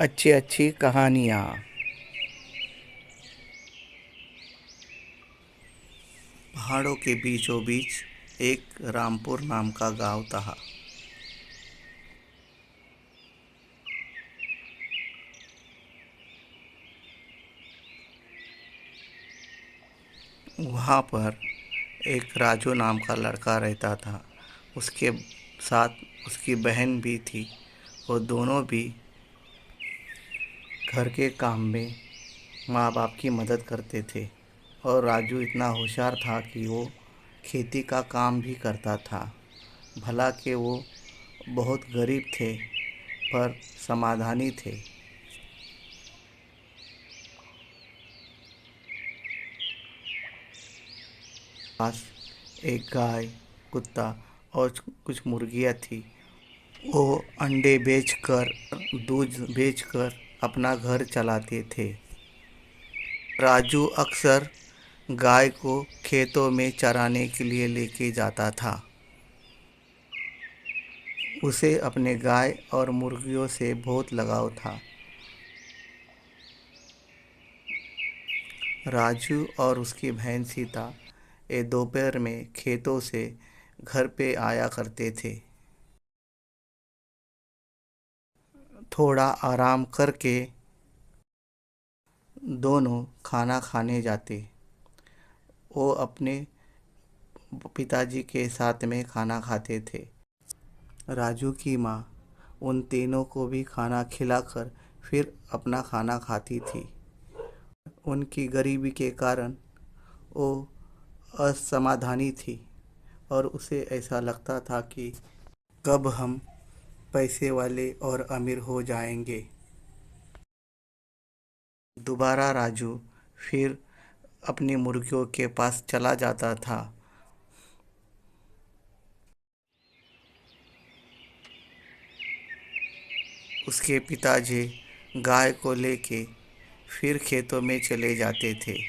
अच्छी अच्छी कहानियाँ। पहाड़ों के बीचों बीच एक रामपुर नाम का गांव था। वहाँ पर एक राजू नाम का लड़का रहता था। उसके साथ उसकी बहन भी थी। वो दोनों भी घर के काम में माँ बाप की मदद करते थे। और राजू इतना होशियार था कि वो खेती का काम भी करता था। भला के वो बहुत गरीब थे पर समाधानी थे। पास एक गाय, कुत्ता और कुछ मुर्गियाँ थी। वो अंडे बेचकर, दूध बेचकर अपना घर चलाते थे। राजू अक्सर गाय को खेतों में चराने के लिए लेके जाता था। उसे अपने गाय और मुर्गियों से बहुत लगाव था। राजू और उसकी बहन सीता ये दोपहर में खेतों से घर पे आया करते थे। थोड़ा आराम करके दोनों खाना खाने जाते। वो अपने पिताजी के साथ में खाना खाते थे। राजू की माँ उन तीनों को भी खाना खिलाकर फिर अपना खाना खाती थी। उनकी गरीबी के कारण वो असमाधानी थी और उसे ऐसा लगता था कि कब हम पैसे वाले और अमीर हो जाएंगे। दोबारा राजू फिर अपनी मुर्गियों के पास चला जाता था। उसके पिताजी गाय को लेके फिर खेतों में चले जाते थे।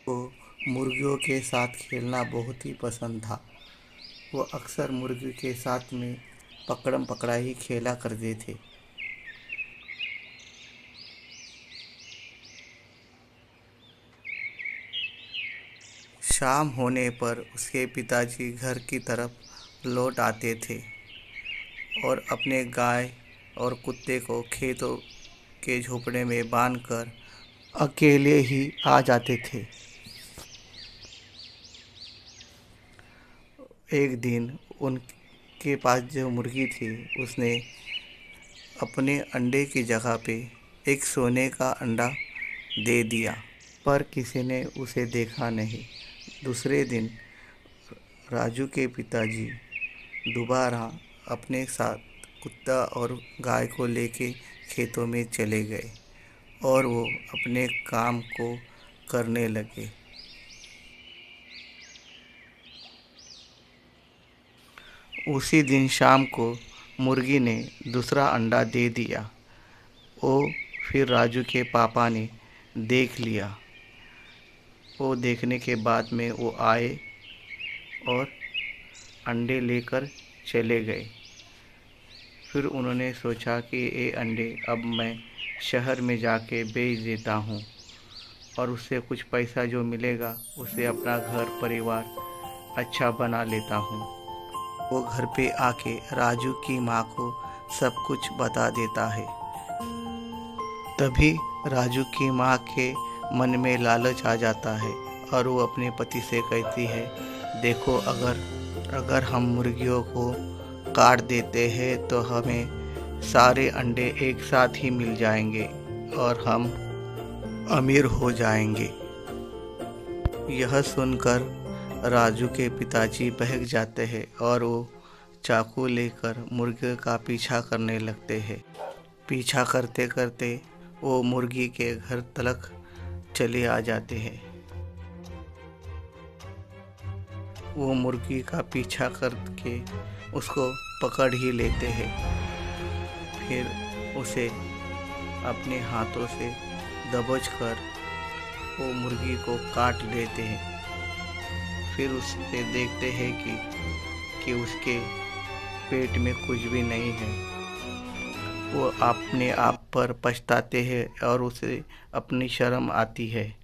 वो मुर्गियों के साथ खेलना बहुत ही पसंद था। वो अक्सर मुर्गी के साथ में पकड़म पकड़ाई खेला करते थे। शाम होने पर उसके पिताजी घर की तरफ लौट आते थे और अपने गाय और कुत्ते को खेतों के झोपड़े में बांधकर अकेले ही आ जाते थे। एक दिन उनके पास जो मुर्गी थी उसने अपने अंडे की जगह पे एक सोने का अंडा दे दिया, पर किसी ने उसे देखा नहीं। दूसरे दिन राजू के पिताजी दोबारा अपने साथ कुत्ता और गाय को लेके खेतों में चले गए और वो अपने काम को करने लगे। उसी दिन शाम को मुर्गी ने दूसरा अंडा दे दिया। वो फिर राजू के पापा ने देख लिया। वो देखने के बाद में वो आए और अंडे लेकर चले गए। फिर उन्होंने सोचा कि ये अंडे अब मैं शहर में जाके बेच देता हूँ और उससे कुछ पैसा जो मिलेगा उससे अपना घर परिवार अच्छा बना लेता हूँ। वो घर पे आके राजू की माँ को सब कुछ बता देता है। तभी राजू की माँ के मन में लालच आ जाता है और वो अपने पति से कहती है, देखो अगर अगर हम मुर्गियों को काट देते हैं तो हमें सारे अंडे एक साथ ही मिल जाएंगे और हम अमीर हो जाएंगे। यह सुनकर राजू के पिताजी बहक जाते हैं और वो चाकू लेकर मुर्गे का पीछा करने लगते हैं। पीछा करते करते वो मुर्गी के घर तक चले आ जाते हैं। वो मुर्गी का पीछा करके उसको पकड़ ही लेते हैं। फिर उसे अपने हाथों से दबोच कर वो मुर्गी को काट लेते हैं। फिर उससे देखते हैं कि उसके पेट में कुछ भी नहीं है। वो अपने आप पर पछताते हैं और उसे अपनी शर्म आती है।